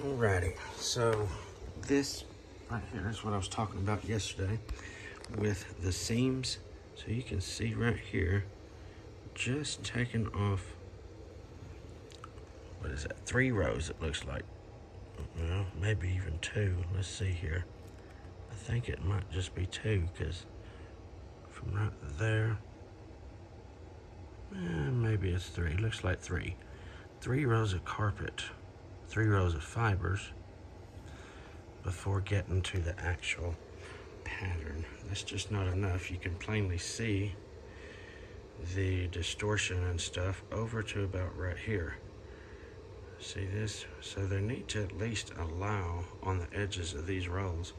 Alrighty, so this right here is what I was talking about yesterday with the seams. So you can see right here, just taking off, what is that, 3 rows it looks like. Well, maybe even 2. Let's see here. I think it might just be 2 because from right there, maybe it's 3. Looks like 3. 3 rows of carpet, 3 rows of fibers before getting to the actual pattern. That's just not enough. You can plainly see the distortion and stuff over to about right here. See this? So they need to at least allow on the edges of these rolls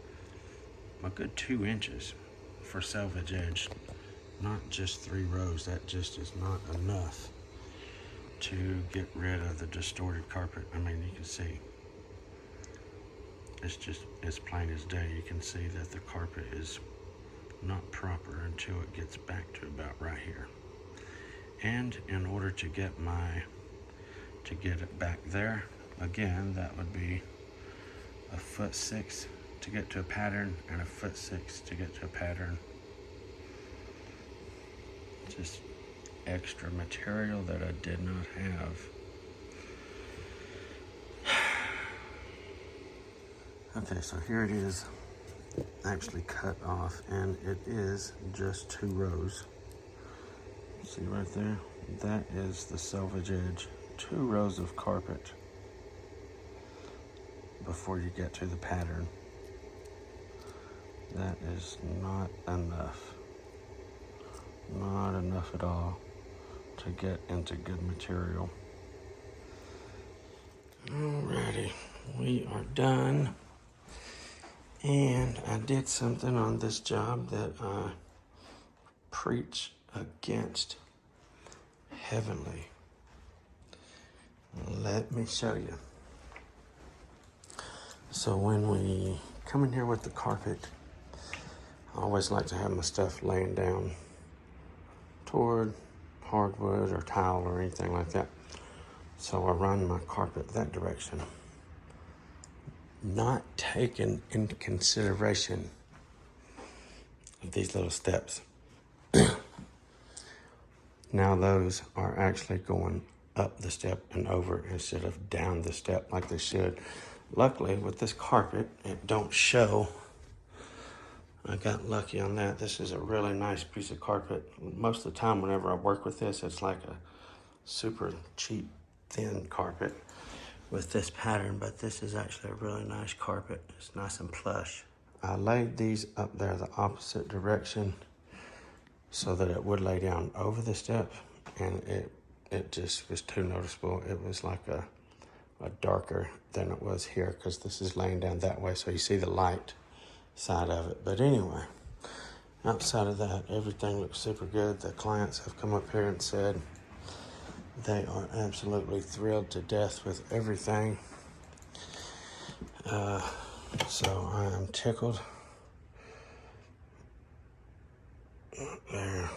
a good 2 inches for selvage edge, not just 3 rows. That just is not enough to get rid of the distorted carpet. I mean, you can see it's just as plain as day. You can see that the carpet is not proper until it gets back to about right here. And in order to get it back there, again, that would be 1.6 feet to get to a pattern and 1.6 feet to get to a pattern. Just extra material that I did not have. Okay, so here it is actually cut off, and it is just 2 rows. See right there? That is the selvage edge. 2 rows of carpet before you get to the pattern. That is not enough. Not enough at all to get into good material. Alrighty, we are done. And I did something on this job that I preach against heavily. Let me show you. So when we come in here with the carpet, I always like to have my stuff laying down toward hardwood or tile or anything like that. So I run my carpet that direction, not taking into consideration of these little steps. Now those are actually going up the step and over instead of down the step like they should. Luckily with this carpet, it don't show. I got lucky on that. This is a really nice piece of carpet. Most of the time whenever I work with this, it's like a super cheap thin carpet with this pattern, but this is actually a really nice carpet. It's nice and plush. I laid these up there the opposite direction so that it would lay down over the step, and it just was too noticeable. It was like a darker than it was here because this is laying down that way, so you see the light side of it. But anyway, outside of that, everything looks super good. The clients have come up here and said they are absolutely thrilled to death with everything. So I am tickled. There.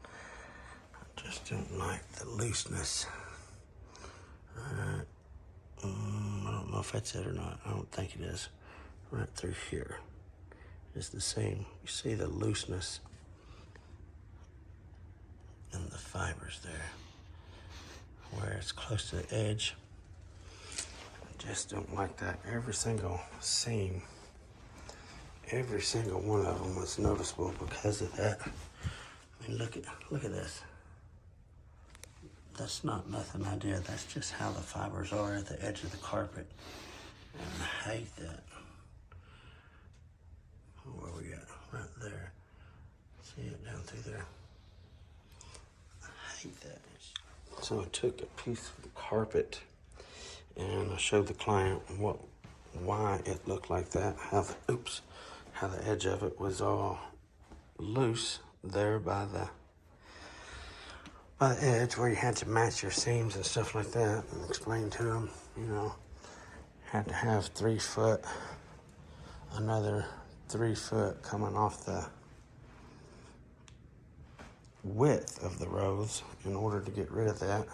I just don't like the looseness. I don't know if that's it or not. I don't think it is. Right through here. It's the same. You see the looseness in the fibers there, where it's close to the edge. I just don't like that. Every single seam, every single one of them was noticeable because of that. I mean, look at this. That's not nothing I did. That's just how the fibers are at the edge of the carpet. And I hate that. Where we at? Right there. See it down through there. I hate that. So I took a piece of the carpet and I showed the client why it looked like that. How the edge of it was all loose there by the edge where you had to match your seams and stuff like that, and explain to them, had to have 3 foot, another 3 foot coming off the width of the rows in order to get rid of that.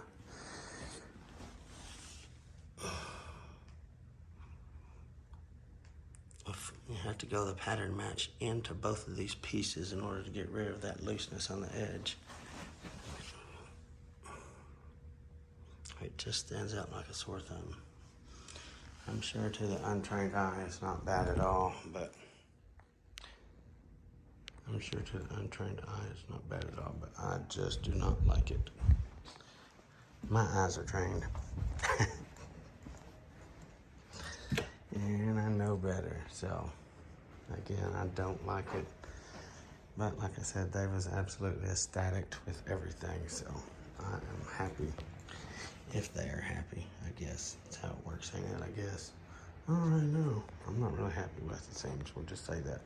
You have to go the pattern match into both of these pieces in order to get rid of that looseness on the edge. It just stands out like a sore thumb. I'm sure to the untrained eye it's not bad at all, but I just do not like it. My eyes are trained. And I know better, so again, I don't like it. But like I said, they was absolutely ecstatic with everything, so I am happy if they are happy, I guess. That's how it works, ain't it, I guess. All right, no, I'm not really happy with the seams, we'll just say that.